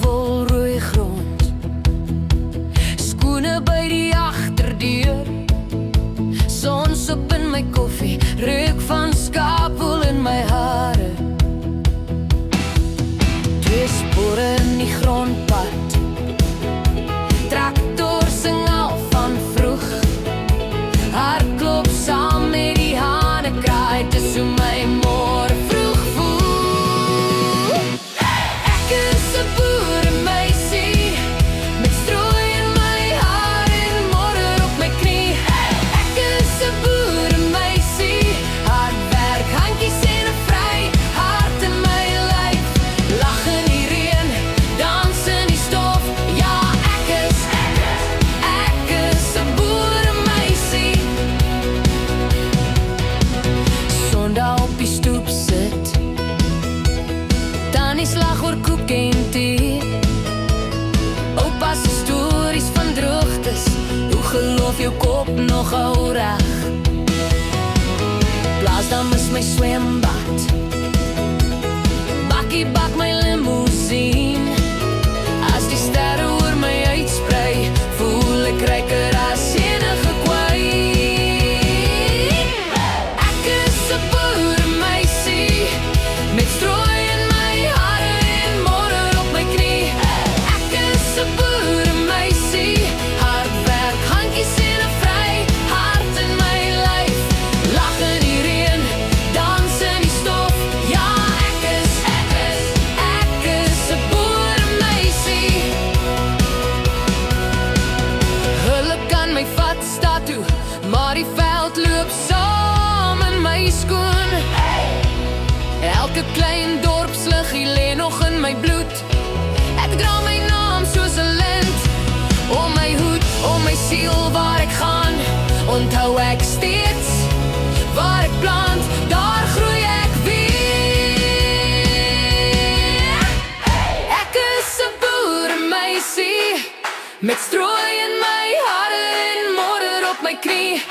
wolrooi grond, skoene by die agterdeur, sonsop in my koffie, reuk van skaapwol in my hare. Twee spore in die grondpad, traktor sing al van vroeg, hardklop saam met die hanekraai, dis hoe my môre vroeg voel. Ek is 'n boeremeisie, met strooi in my haar en modder op my knie. Ek is 'n boeremeisie, hard werk, handjies en 'n vry hart in my lyf. Lag in die reën, dans in die stof, ja ek is 'n boeremeisie. Sondag op die stoep sit, tannie slag oor koek en tee, oupa se stories van droogtes, hoe geloof jou kop nog hou reg? Plaasdam is my swembad, bakkie bak my limousine, as die sterre oor my uitsprei, voel ek ryker as enige queen. Ek is 'n boeremeisie, met strooi in my hare en modder op my knie. Ek is 'n boeremeisie, hard werk, handjies en 'n vry hart in my lyf. Lag in die reën, dans in die stof, ja ek is 'n boeremeisie. Hulle kan my vat stad toe, maar die veld loop saam in my skoen. Elke klein dorpsliggie lê nog in my bloed, ek dra my naam soos 'n lint, om my hoed, om my siel waar ek gaan, onthou ek steeds, waar ek plant, daar groei ek weer. Ek is 'n boeremeisie, met strooi in my hare en modder op my knie.